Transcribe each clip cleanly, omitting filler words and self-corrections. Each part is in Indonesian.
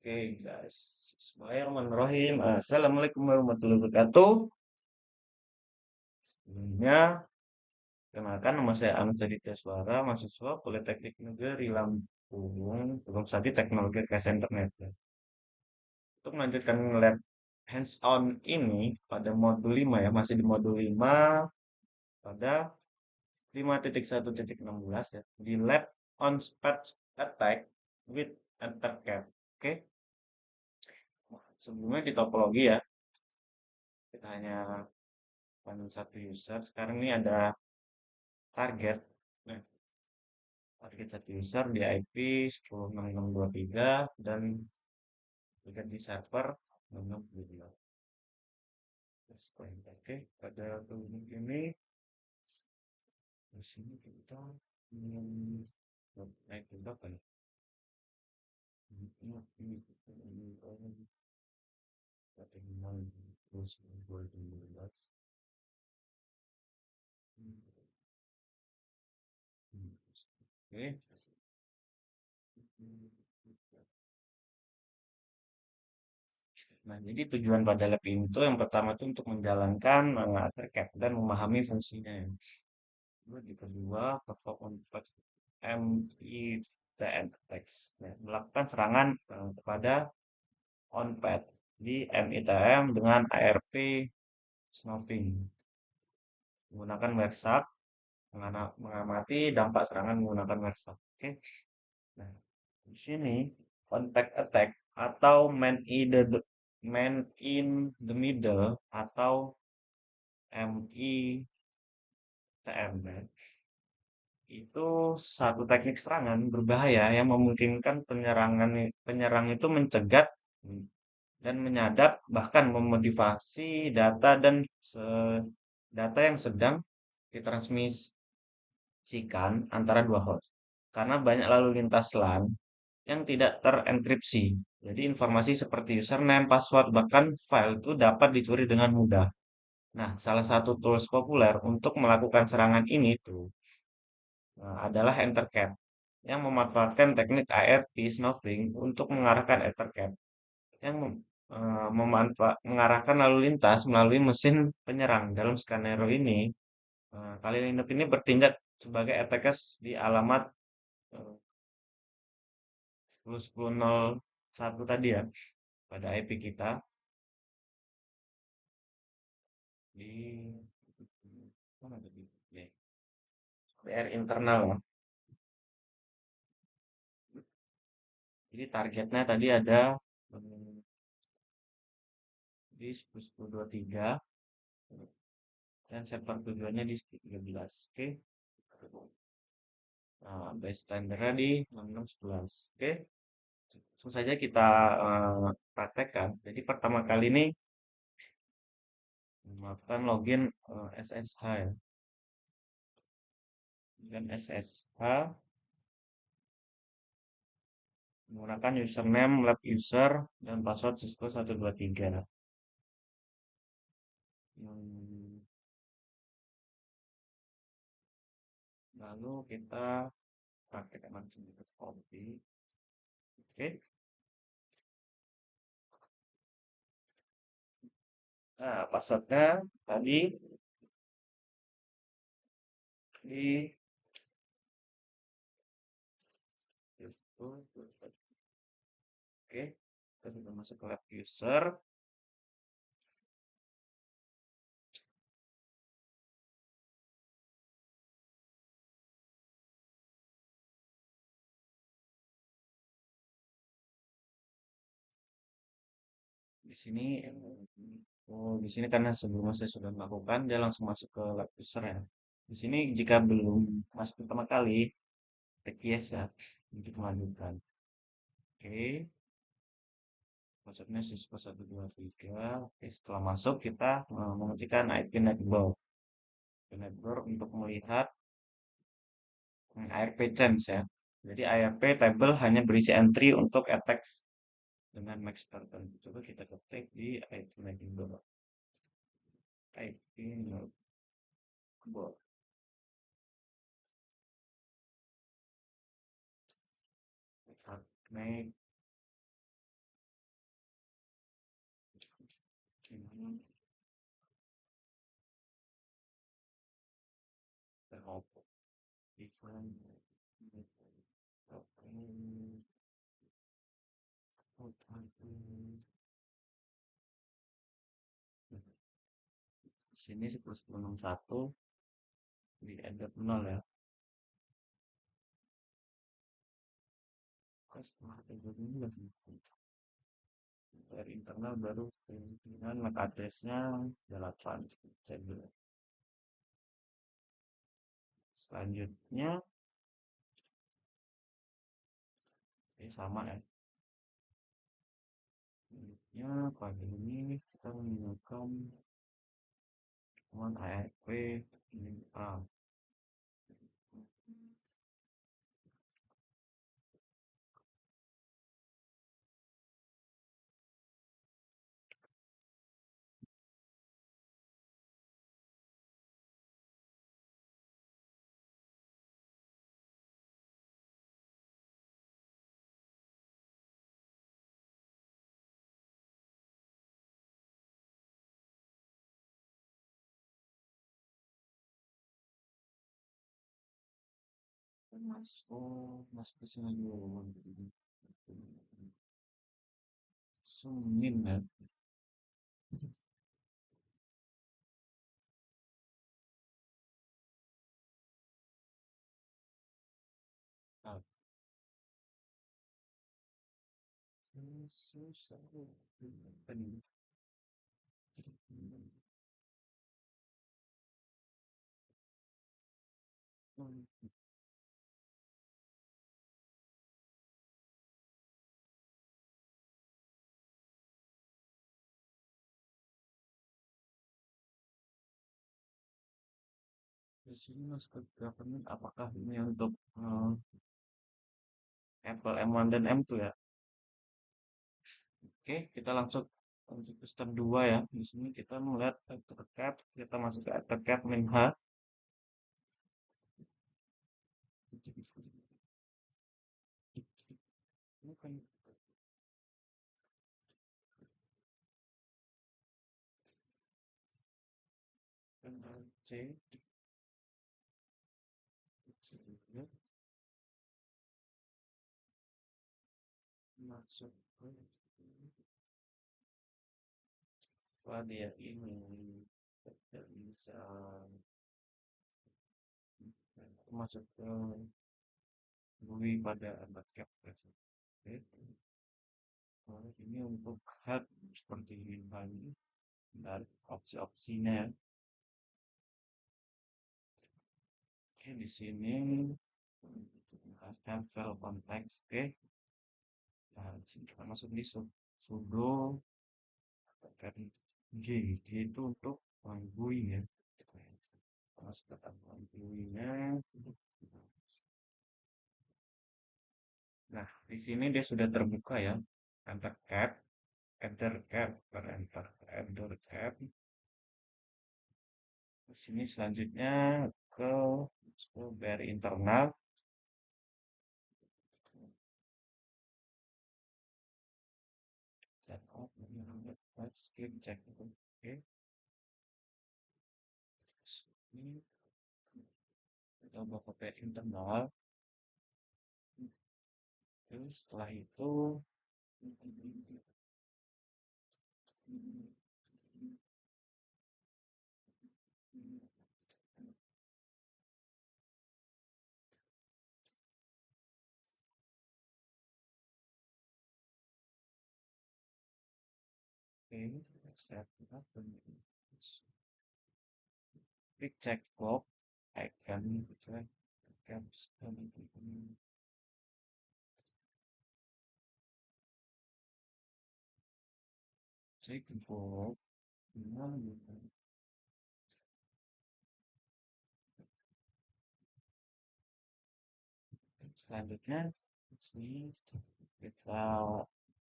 Oke guys, Bismillahirrahmanirrahim. Assalamualaikum warahmatullahi wabarakatuh. Sebelumnya, kenalkan nama saya Anas Aditya Suara, mahasiswa Politeknik Negeri Lampung, Peguam Sadi Teknologi Rekayasa Internet. Untuk melanjutkan lab hands-on ini pada modul 5 ya, masih di modul 5 pada 5.1.16 ya, di lab on patch attack with EtherCAT. Oke, sebelumnya di topologi ya, kita hanya panel satu user. Sekarang ini ada target. Nah, target satu user di IP 10.6.6.2.3 dan target di server 6.6.2.2. Oke, pada kelompok ini di sini kita naik ke berapa ya? Ini terus 2015. Oke. Nah, jadi tujuan pada lab ini tuh yang pertama tuh untuk menjalankan terkait dan memahami fungsinya. Lalu di kedua, perform untuk MITN attacks. Nah, melakukan serangan kepada onpad di MITM dengan ARP snooping. Menggunakan WERSAC, mengamati dampak serangan menggunakan WERSAC. Oke. Nah, di sini contact attack atau man in the middle atau MITM itu satu teknik serangan berbahaya yang memungkinkan penyerang itu mencegat dan menyadap bahkan memotivasi data yang sedang ditransmisikan antara dua host. Karena banyak lalu lintas LAN yang tidak terenkripsi. Jadi informasi seperti username, password, bahkan file itu dapat dicuri dengan mudah. Nah, salah satu tools populer untuk melakukan serangan ini tuh adalah EtherCAT yang memanfaatkan teknik ARP snooping untuk mengarahkan EtherCAT yang mengarahkan lalu lintas melalui mesin penyerang. Dalam skenario ini, kali Linux ini bertindak sebagai attackers di alamat 10.10.01 tadi ya, pada IP kita di mana tadi? Nih, PR internal ya. Jadi targetnya tadi ada di 10.10.23 dan server tujuannya di 13. Oke. Nah, base standarnya di 6611. Oke. Langsung saja kita praktekkan. Jadi pertama kali ini melakukan login SSH ya. Dan SSH menggunakan username lab user dan password Cisco 123. Lalu kita praktekkan langsung di copy. Oke. Nah, passwordnya tadi di oke, kita sudah masuk ke lab user. Di sini, di sini karena sebelumnya saya sudah melakukan, dia langsung masuk ke lab user ya. Di sini jika belum masuk pertama kali, klik yes ya untuk melanjutkan. Oke, maksudnya Cisco 123. Oke, setelah masuk kita mengetikkan IP network. Network untuk melihat ARP change ya. Jadi ARP table hanya berisi entry untuk attack dengan max tertentu. Coba kita ketik di IP network. IP network. design, oke, di sini 11.61 di enter 0 ya. Customer ini lebih dari internal baru dengan MAC address-nya 8 cek dulu. Selanjutnya ini sama ya. Selanjutnya pagi ini kita menggunakan command ARP ini masuk ke sini dulu. Sungin ya. Ah, susah. Apa nih? Di sini masuk ke government, apakah ini untuk Apple M1 dan M2 ya? Oke, kita langsung lanjut ke step 2 ya. Di sini kita melihat ethercap, kita masuk ke ethercap min H. Ini kan C, masuk ke dia ini tidak bisa masuk ke GUI pada ethercap. Oke, ini untuk head seperti ini dari opsi-opsinya ya. Oke, di sini file context. Oke, nah di sini kita masuk di sudo tekan G. G itu untuk GUI ya. Masuk ke tampilan GUI-nya. Nah, di sini dia sudah terbuka ya. Enter cap, enter cap, enter cap. Di sini selanjutnya ke dari internal. Check out, let's klik check. Oke. Ini kita coba ke internal. Terus setelah itu saya klik check box icon check caps check box selanjutnya sini kita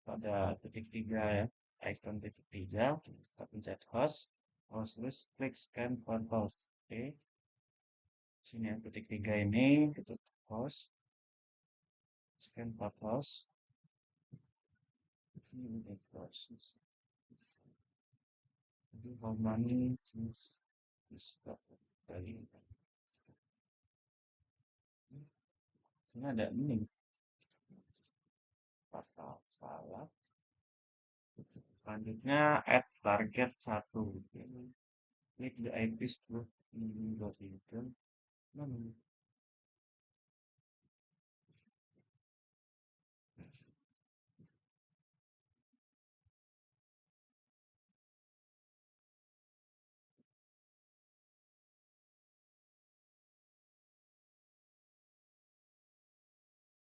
pada titik 3 ya, icon titik 3 kita pencet host terus klik scan for host. Oke, sini yang titik 3 ini kita host scan for host ini host jadi how many terus dari Ini ada ini, pasal salah. Selanjutnya add target satu. Klik the IP 10.3. Hmm,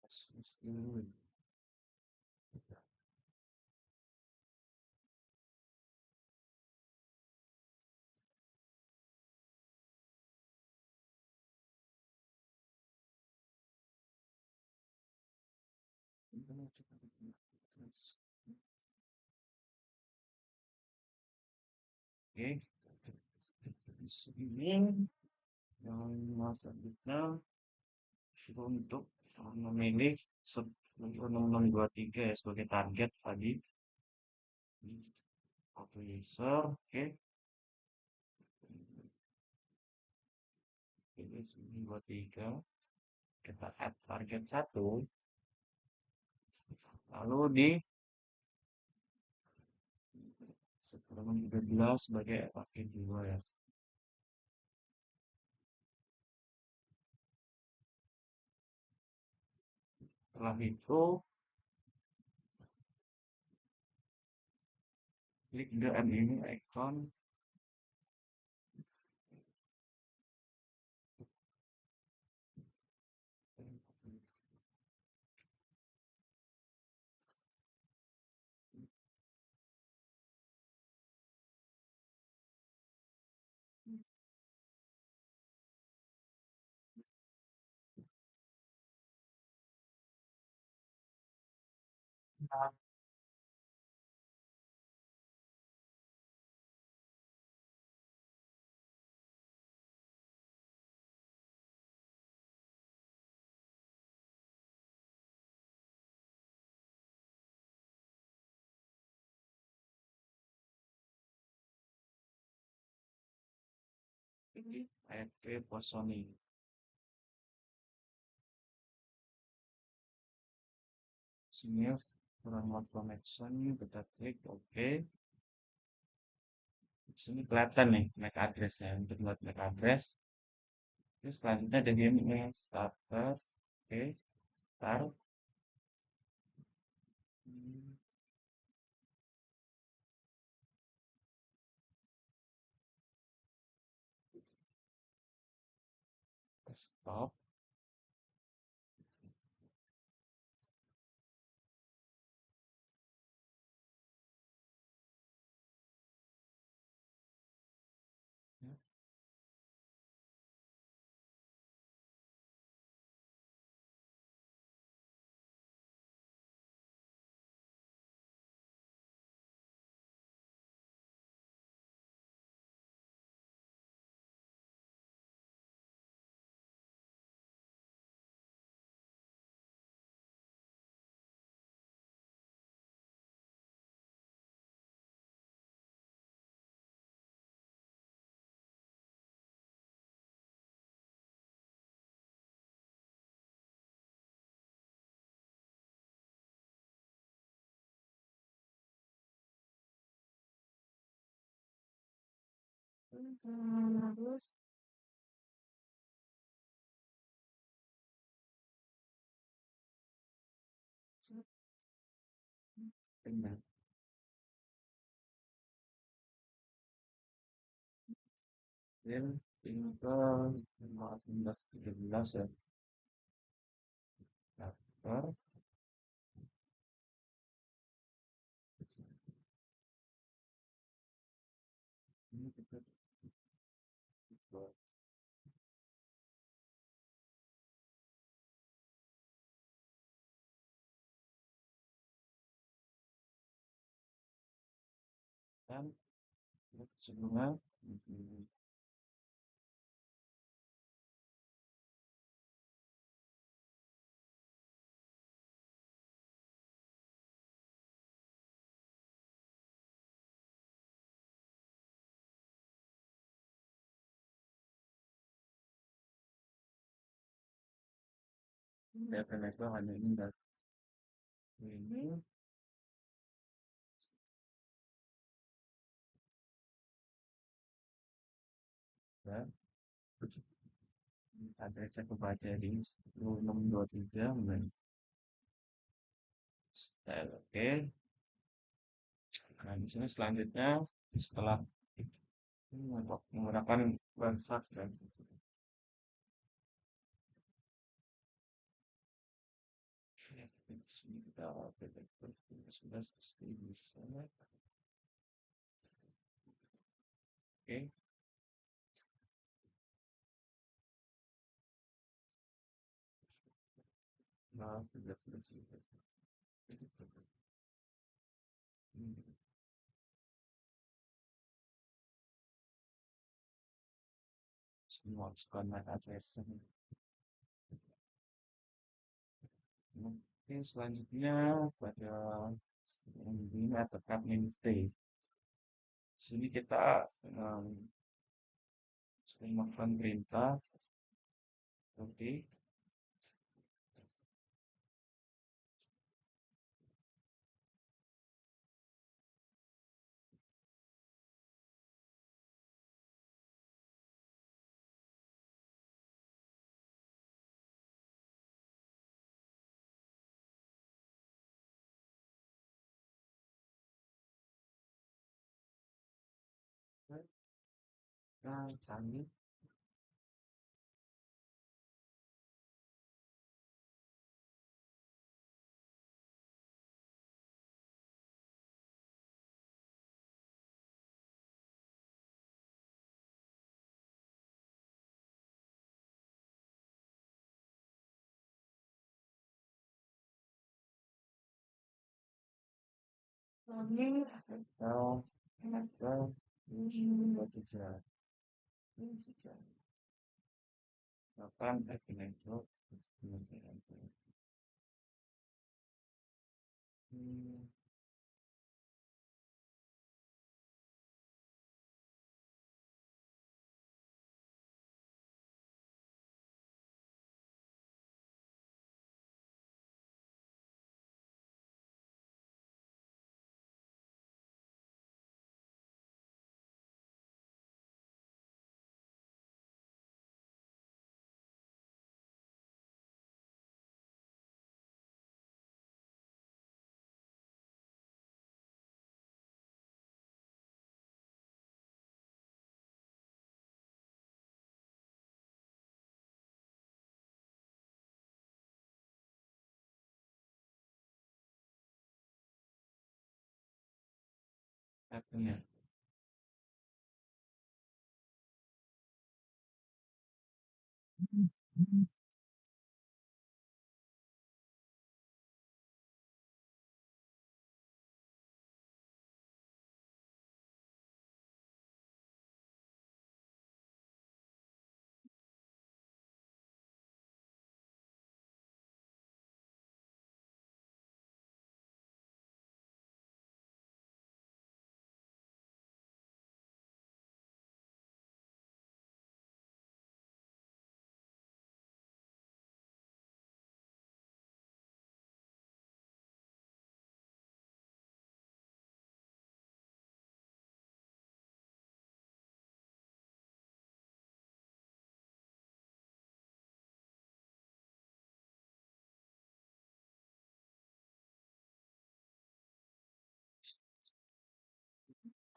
kasus dulu. Oke, di sini yang selanjutnya untuk memilih 6623 ya sebagai target tadi. Auto user, oke. Pilih 923. Kita add target satu. Lalu di 1013 sebagai paket 2 ya. Setelah itu, klik the ini icon. Ini IP positioning. Sini remote connection, kita klik OK. Di sini kelihatan nih MAC address ya. Untuk buat MAC address, terus selanjutnya ada game starter. Oke, start. Hmm, stop. Ya. Terus dengan game tinggal 15 13 ya. Daftar. Ini kita buat dan sebelumnya DP itu hanya ini dan ini ya. Ada saya kebaca di 1623 mengenai style. Oke. Nah, di sini selanjutnya setelah untuk menggunakan bahan dan di sini kita sudah di sana. Oke. Nah, sudah. Hmm, semua suka address. Oke, selanjutnya pada yang ini atau admin T. Sini kita sering melakukan perintah seperti nah, canggih. Atau dua tiga delapan itu hmm, artinya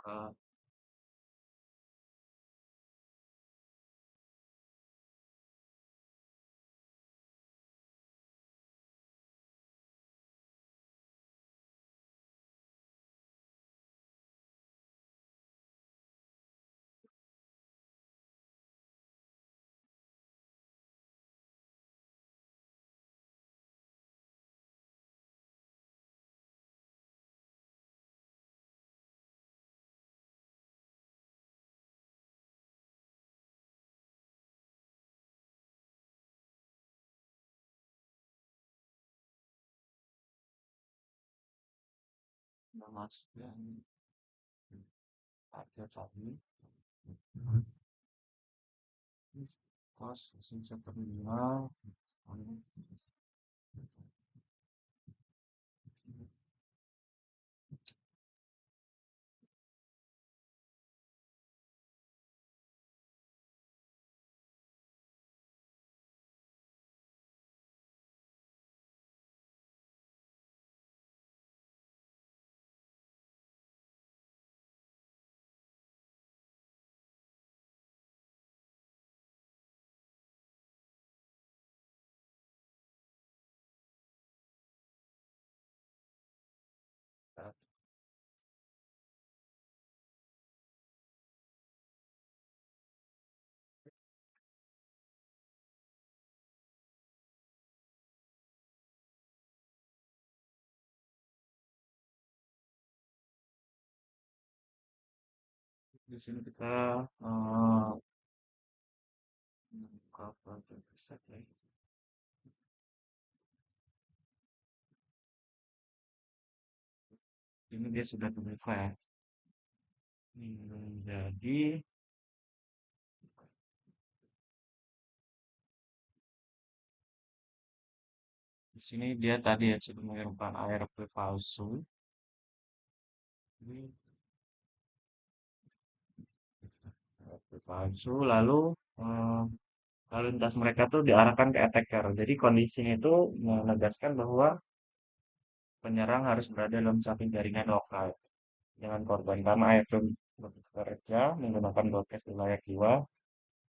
uh, nama yang ada tadi kos sisa terminal Di sini kita eh, buka project set ya. Ini dia sudah terbuka ya. Jadi di sini dia tadi ya sudah mengirimkan ARP palsu. Ini ARP palsu lalu eh, lalu lintas mereka tuh diarahkan ke attacker. Jadi kondisinya itu menegaskan bahwa penyerang harus berada dalam satu jaringan lokal dengan korban karena ARP bekerja menggunakan broadcast wilayah jiwa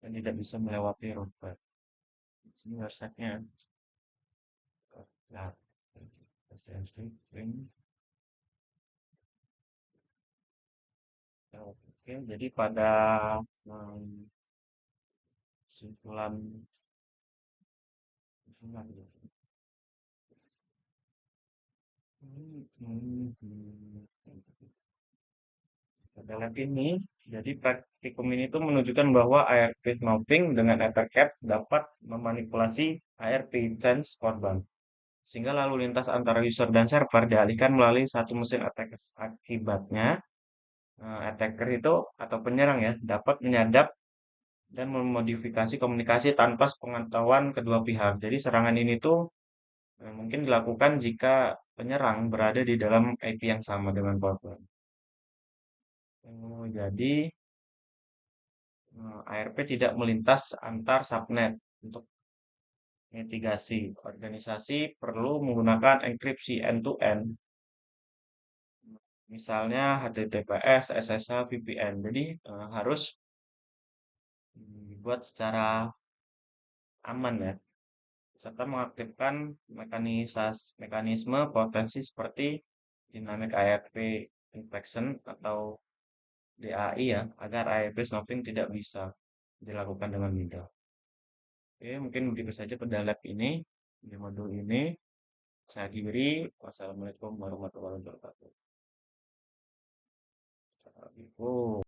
dan tidak bisa melewati router. Ini websitenya. Nah, oke, jadi pada hmm, kesimpulan kesimpulan ya. Pada lab ini, jadi praktikum ini tuh menunjukkan bahwa ARP snooping dengan attack app dapat memanipulasi ARP change korban. Sehingga lalu lintas antara user dan server dialihkan melalui satu mesin attack. Akibatnya, attacker itu atau penyerang ya dapat menyadap dan memodifikasi komunikasi tanpa sepengetahuan kedua pihak. Jadi serangan ini tuh mungkin dilakukan jika penyerang berada di dalam IP yang sama dengan korban. Jadi ARP tidak melintas antar subnet untuk mitigasi. Organisasi perlu menggunakan enkripsi end-to-end, misalnya HTTPS, SSH, VPN. Jadi harus dibuat secara aman ya, serta mengaktifkan mekanisme potensi seperti dynamic ARP infection atau DAI ya, agar ARP snooping tidak bisa dilakukan dengan mudah. Oke, mungkin begitu saja pada lab ini, di modul ini. Saya akhiri. Wassalamualaikum warahmatullahi wabarakatuh. Assalamualaikum.